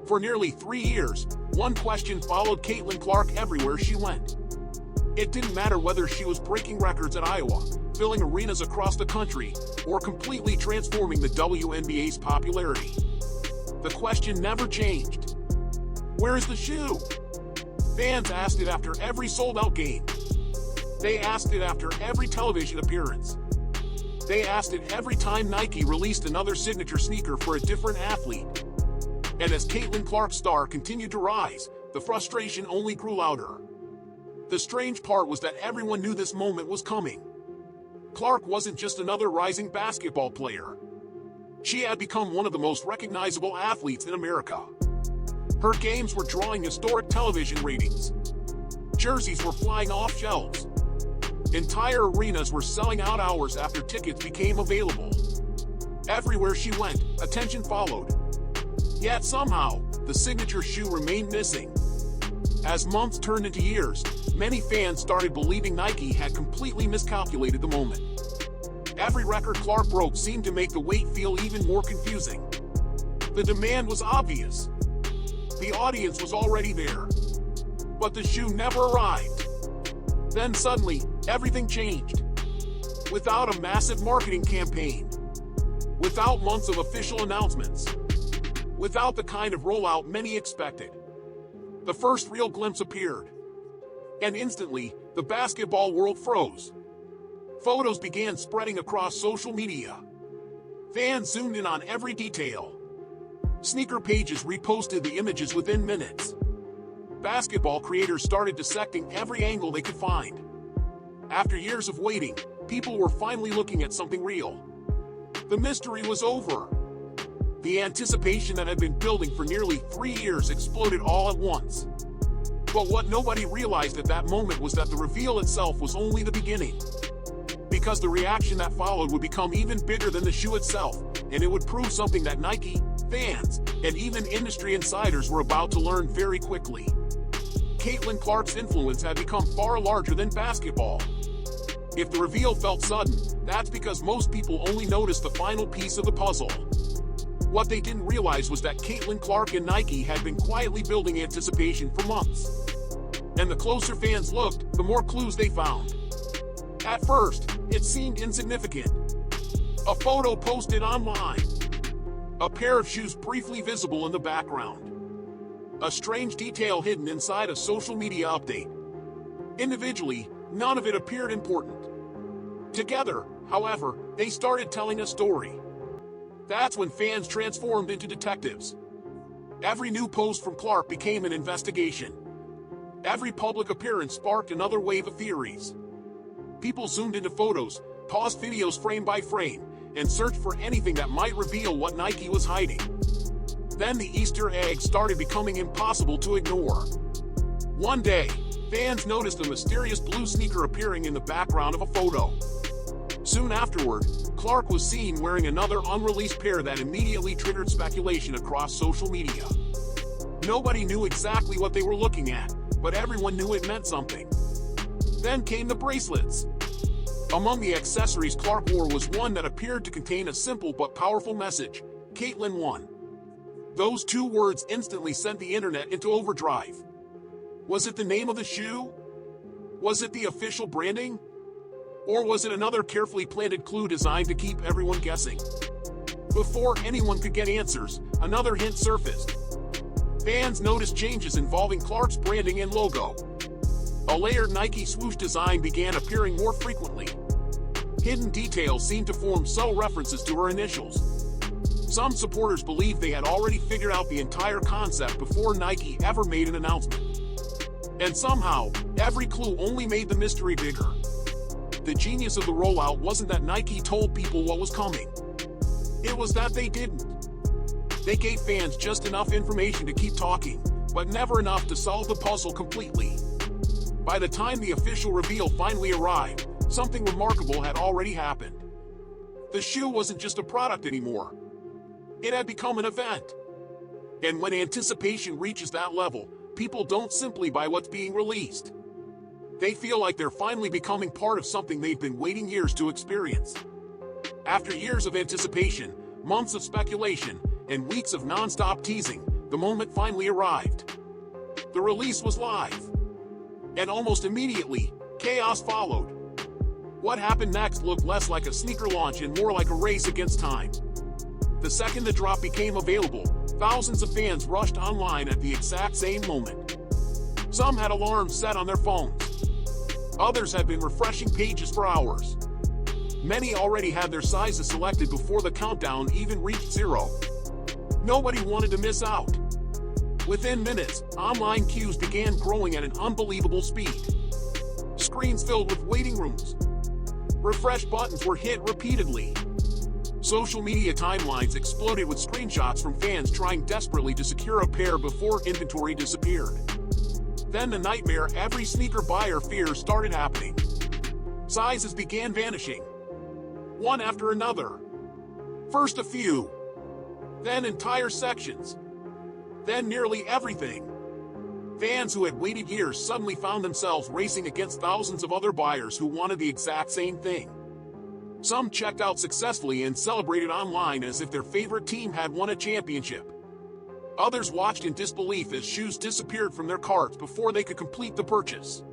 For nearly 3 years, one question followed Caitlin Clark everywhere she went. It didn't matter whether she was breaking records at Iowa, filling arenas across the country, or completely transforming the WNBA's popularity. The question never changed. Where is the shoe? Fans asked it after every sold-out game. They asked it after every television appearance. They asked it every time Nike released another signature sneaker for a different athlete. And as Caitlin Clark's star continued to rise, the frustration only grew louder. The strange part was that everyone knew this moment was coming. Clark wasn't just another rising basketball player. She had become one of the most recognizable athletes in America. Her games were drawing historic television ratings. Jerseys were flying off shelves. Entire arenas were selling out hours after tickets became available. Everywhere she went, attention followed. Yet somehow, the signature shoe remained missing. As months turned into years, many fans started believing Nike had completely miscalculated the moment. Every record Clark broke seemed to make the wait feel even more confusing. The demand was obvious. The audience was already there. But the shoe never arrived. Then suddenly, everything changed. Without a massive marketing campaign. Without months of official announcements. Without the kind of rollout many expected. The first real glimpse appeared. And instantly, the basketball world froze. Photos began spreading across social media. Fans zoomed in on every detail. Sneaker pages reposted the images within minutes. Basketball creators started dissecting every angle they could find. After years of waiting, people were finally looking at something real. The mystery was over. The anticipation that had been building for nearly 3 years exploded all at once. But what nobody realized at that moment was that the reveal itself was only the beginning. Because the reaction that followed would become even bigger than the shoe itself, and it would prove something that Nike, fans, and even industry insiders were about to learn very quickly. Caitlin Clark's influence had become far larger than basketball. If the reveal felt sudden, that's because most people only noticed the final piece of the puzzle. What they didn't realize was that Caitlin Clark and Nike had been quietly building anticipation for months. And the closer fans looked, the more clues they found. At first, it seemed insignificant. A photo posted online. A pair of shoes briefly visible in the background. A strange detail hidden inside a social media update. Individually, none of it appeared important. Together, however, they started telling a story. That's when fans transformed into detectives. Every new post from Clark became an investigation. Every public appearance sparked another wave of theories. People zoomed into photos, paused videos frame by frame, and searched for anything that might reveal what Nike was hiding. Then the Easter eggs started becoming impossible to ignore. One day, fans noticed a mysterious blue sneaker appearing in the background of a photo. Soon afterward, Clark was seen wearing another unreleased pair that immediately triggered speculation across social media. Nobody knew exactly what they were looking at, but everyone knew it meant something. Then came the bracelets. Among the accessories Clark wore was one that appeared to contain a simple but powerful message: Caitlin won. Those 2 words instantly sent the internet into overdrive. Was it the name of the shoe? Was it the official branding? Or was it another carefully planted clue designed to keep everyone guessing? Before anyone could get answers, another hint surfaced. Fans noticed changes involving Clark's branding and logo. A layered Nike swoosh design began appearing more frequently. Hidden details seemed to form subtle references to her initials. Some supporters believed they had already figured out the entire concept before Nike ever made an announcement. And somehow, every clue only made the mystery bigger. The genius of the rollout wasn't that Nike told people what was coming. It was that they didn't. They gave fans just enough information to keep talking, but never enough to solve the puzzle completely. By the time the official reveal finally arrived, something remarkable had already happened. The shoe wasn't just a product anymore. It had become an event. And when anticipation reaches that level, people don't simply buy what's being released. They feel like they're finally becoming part of something they've been waiting years to experience. After years of anticipation, months of speculation, and weeks of non-stop teasing, the moment finally arrived. The release was live. And almost immediately, chaos followed. What happened next looked less like a sneaker launch and more like a race against time. The second the drop became available, thousands of fans rushed online at the exact same moment. Some had alarms set on their phones. Others had been refreshing pages for hours. Many already had their sizes selected before the countdown even reached 0. Nobody wanted to miss out. Within minutes, online queues began growing at an unbelievable speed. Screens filled with waiting rooms. Refresh buttons were hit repeatedly. Social media timelines exploded with screenshots from fans trying desperately to secure a pair before inventory disappeared. Then the nightmare every sneaker buyer fears started happening. Sizes began vanishing. One after another. First a few. Then entire sections. Then nearly everything. Fans who had waited years suddenly found themselves racing against thousands of other buyers who wanted the exact same thing. Some checked out successfully and celebrated online as if their favorite team had won a championship. Others watched in disbelief as shoes disappeared from their carts before they could complete the purchase.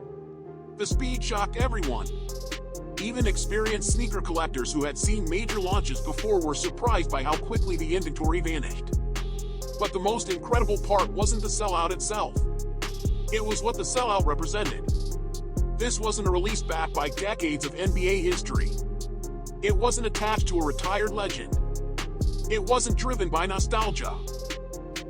The speed shocked everyone. Even experienced sneaker collectors who had seen major launches before were surprised by how quickly the inventory vanished. But the most incredible part wasn't the sellout itself. It was what the sellout represented. This wasn't a release backed by decades of NBA history. It wasn't attached to a retired legend. It wasn't driven by nostalgia.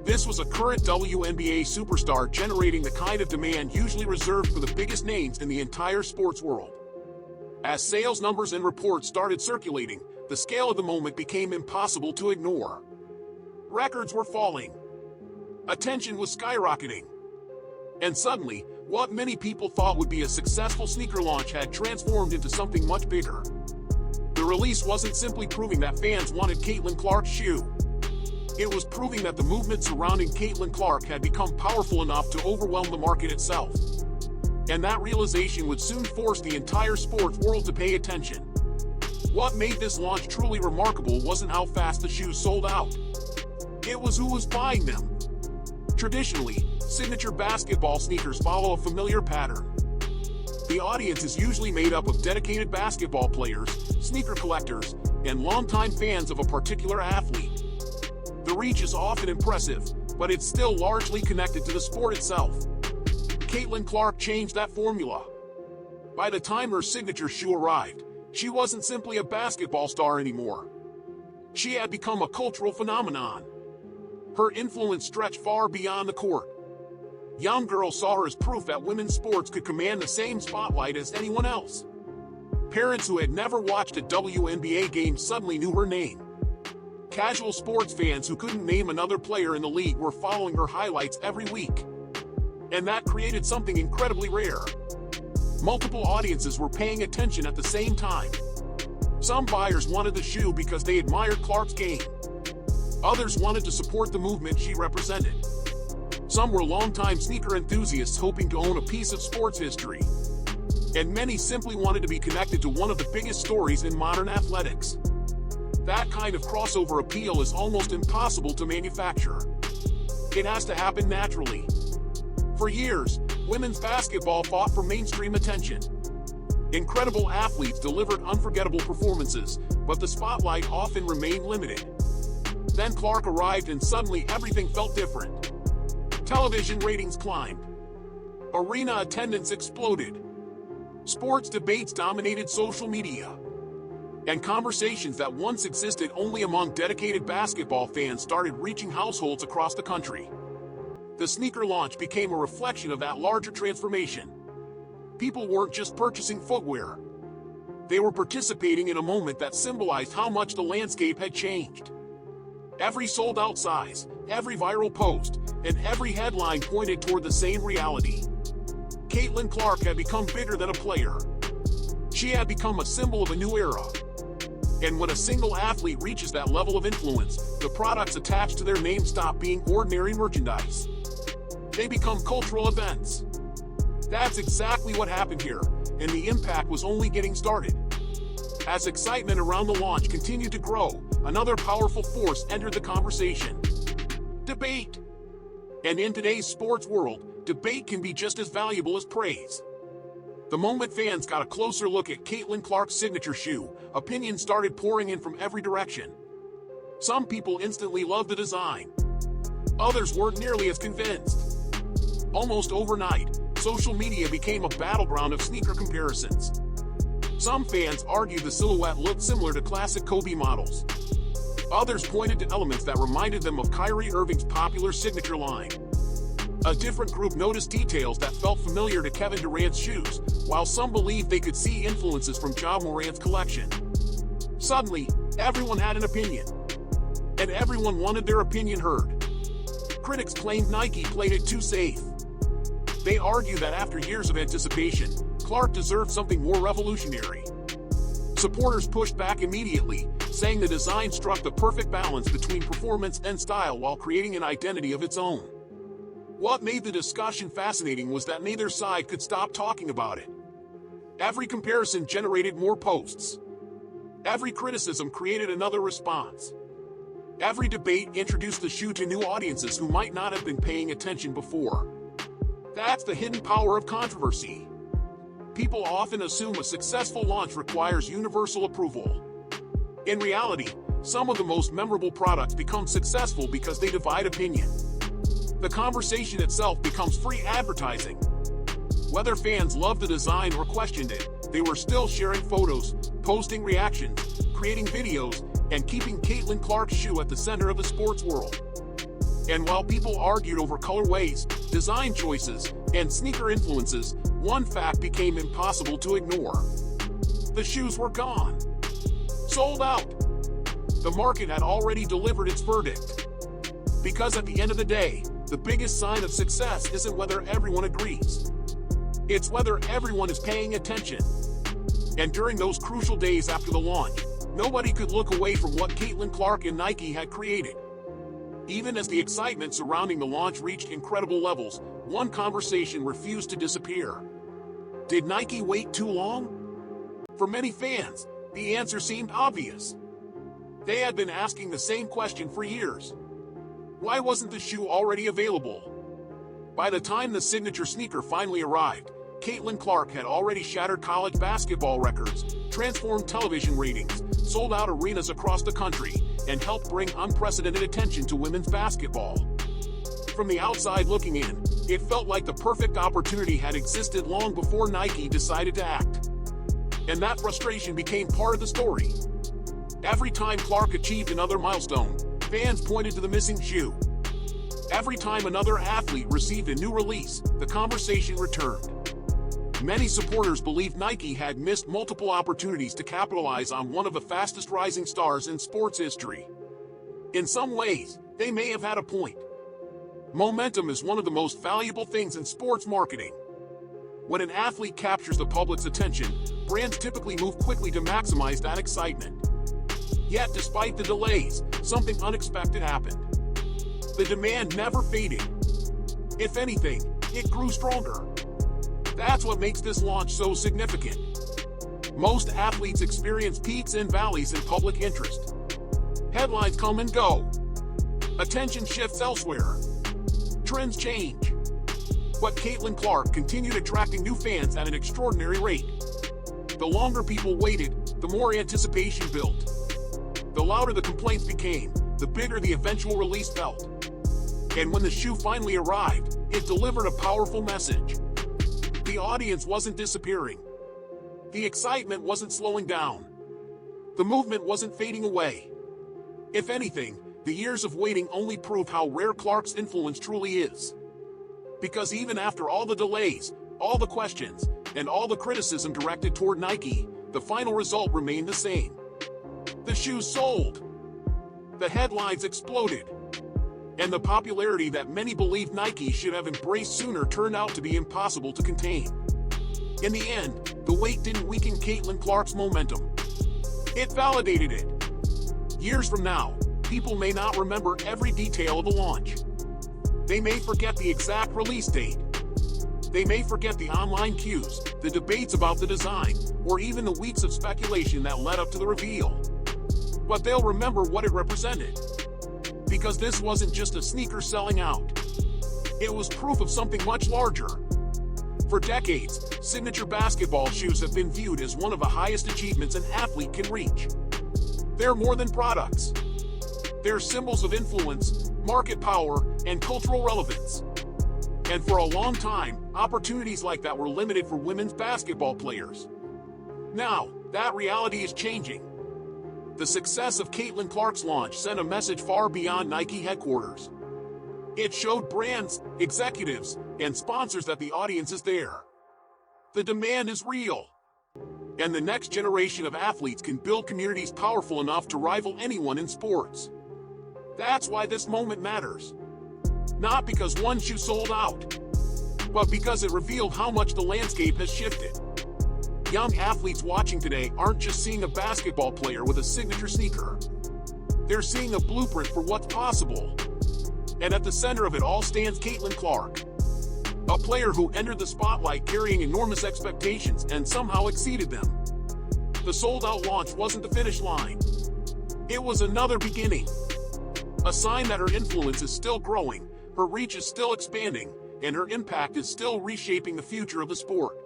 This was a current WNBA superstar generating the kind of demand usually reserved for the biggest names in the entire sports world. As sales numbers and reports started circulating, the scale of the moment became impossible to ignore. Records were falling. Attention was skyrocketing. And suddenly, what many people thought would be a successful sneaker launch had transformed into something much bigger. The release wasn't simply proving that fans wanted Caitlin Clark's shoe. It was proving that the movement surrounding Caitlin Clark had become powerful enough to overwhelm the market itself. And that realization would soon force the entire sports world to pay attention. What made this launch truly remarkable wasn't how fast the shoes sold out. It was who was buying them. Traditionally, signature basketball sneakers follow a familiar pattern. The audience is usually made up of dedicated basketball players, sneaker collectors, and longtime fans of a particular athlete. The reach is often impressive, but it's still largely connected to the sport itself. Caitlin Clark changed that formula. By the time her signature shoe arrived, she wasn't simply a basketball star anymore. She had become a cultural phenomenon. Her influence stretched far beyond the court. Young girls saw her as proof that women's sports could command the same spotlight as anyone else. Parents who had never watched a WNBA game suddenly knew her name. Casual sports fans who couldn't name another player in the league were following her highlights every week. And that created something incredibly rare. Multiple audiences were paying attention at the same time. Some buyers wanted the shoe because they admired Clark's game. Others wanted to support the movement she represented. Some were longtime sneaker enthusiasts hoping to own a piece of sports history. And many simply wanted to be connected to one of the biggest stories in modern athletics. That kind of crossover appeal is almost impossible to manufacture. It has to happen naturally. For years, women's basketball fought for mainstream attention. Incredible athletes delivered unforgettable performances, but the spotlight often remained limited. Then Clark arrived and suddenly everything felt different. Television ratings climbed. Arena attendance exploded. Sports debates dominated social media. And conversations that once existed only among dedicated basketball fans started reaching households across the country. The sneaker launch became a reflection of that larger transformation. People weren't just purchasing footwear. They were participating in a moment that symbolized how much the landscape had changed. Every sold-out size, every viral post, and every headline pointed toward the same reality. Caitlin Clark had become bigger than a player. She had become a symbol of a new era. And when a single athlete reaches that level of influence, the products attached to their name stop being ordinary merchandise. They become cultural events. That's exactly what happened here, and the impact was only getting started. As excitement around the launch continued to grow, another powerful force entered the conversation. Debate. And in today's sports world, debate can be just as valuable as praise. The moment fans got a closer look at Caitlin Clark's signature shoe, opinions started pouring in from every direction. Some people instantly loved the design. Others weren't nearly as convinced. Almost overnight, social media became a battleground of sneaker comparisons. Some fans argued the silhouette looked similar to classic Kobe models. Others pointed to elements that reminded them of Kyrie Irving's popular signature line. A different group noticed details that felt familiar to Kevin Durant's shoes, while some believed they could see influences from Ja Morant's collection. Suddenly, everyone had an opinion. And everyone wanted their opinion heard. Critics claimed Nike played it too safe. They argued that after years of anticipation, Clark deserved something more revolutionary. Supporters pushed back immediately, saying the design struck the perfect balance between performance and style while creating an identity of its own. What made the discussion fascinating was that neither side could stop talking about it. Every comparison generated more posts. Every criticism created another response. Every debate introduced the shoe to new audiences who might not have been paying attention before. That's the hidden power of controversy. People often assume a successful launch requires universal approval. In reality, some of the most memorable products become successful because they divide opinion. The conversation itself becomes free advertising. Whether fans loved the design or questioned it, they were still sharing photos, posting reactions, creating videos, and keeping Caitlin Clark's shoe at the center of the sports world. And while people argued over colorways, design choices, and sneaker influences, one fact became impossible to ignore. The shoes were gone. Sold out. The market had already delivered its verdict. Because at the end of the day, the biggest sign of success isn't whether everyone agrees. It's whether everyone is paying attention. And during those crucial days after the launch, nobody could look away from what Caitlin Clark and Nike had created. Even as the excitement surrounding the launch reached incredible levels, one conversation refused to disappear. Did Nike wait too long? For many fans, the answer seemed obvious. They had been asking the same question for years. Why wasn't the shoe already available? By the time the signature sneaker finally arrived, Caitlin Clark had already shattered college basketball records, transformed television ratings, sold out arenas across the country, and helped bring unprecedented attention to women's basketball. From the outside looking in, it felt like the perfect opportunity had existed long before Nike decided to act. And that frustration became part of the story. Every time Clark achieved another milestone, fans pointed to the missing shoe. Every time another athlete received a new release, the conversation returned. Many supporters believed Nike had missed multiple opportunities to capitalize on one of the fastest rising stars in sports history. In some ways, they may have had a point. Momentum is one of the most valuable things in sports marketing. When an athlete captures the public's attention, brands typically move quickly to maximize that excitement. Yet, despite the delays, something unexpected happened. The demand never faded. If anything, it grew stronger. That's what makes this launch so significant. Most athletes experience peaks and valleys in public interest. Headlines come and go. Attention shifts elsewhere. Trends change. But Caitlin Clark continued attracting new fans at an extraordinary rate. The longer people waited, the more anticipation built. The louder the complaints became, the bigger the eventual release felt. And when the shoe finally arrived, it delivered a powerful message. The audience wasn't disappearing. The excitement wasn't slowing down. The movement wasn't fading away. If anything, the years of waiting only prove how rare Clark's influence truly is. Because even after all the delays, all the questions, and all the criticism directed toward Nike, the final result remained the same. The shoes sold. The headlines exploded. And the popularity that many believed Nike should have embraced sooner turned out to be impossible to contain. In the end, the wait didn't weaken Caitlin Clark's momentum. It validated it. Years from now, people may not remember every detail of the launch. They may forget the exact release date. They may forget the online cues, the debates about the design, or even the weeks of speculation that led up to the reveal. But they'll remember what it represented. Because this wasn't just a sneaker selling out. It was proof of something much larger. For decades, signature basketball shoes have been viewed as one of the highest achievements an athlete can reach. They're more than products. They're symbols of influence, market power, and cultural relevance. And for a long time, opportunities like that were limited for women's basketball players. Now, that reality is changing. The success of Caitlin Clark's launch sent a message far beyond Nike headquarters. It showed brands, executives, and sponsors that the audience is there. The demand is real. And the next generation of athletes can build communities powerful enough to rival anyone in sports. That's why this moment matters. Not because one shoe sold out, but because it revealed how much the landscape has shifted. Young athletes watching today aren't just seeing a basketball player with a signature sneaker. They're seeing a blueprint for what's possible. And at the center of it all stands Caitlin Clark, a player who entered the spotlight carrying enormous expectations and somehow exceeded them. The sold-out launch wasn't the finish line. It was another beginning. A sign that her influence is still growing, her reach is still expanding, and her impact is still reshaping the future of the sport.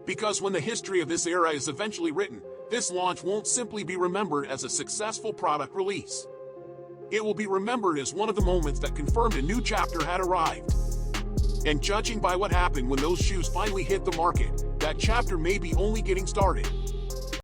Because when the history of this era is eventually written, this launch won't simply be remembered as a successful product release. It will be remembered as one of the moments that confirmed a new chapter had arrived. And judging by what happened when those shoes finally hit the market, that chapter may be only getting started.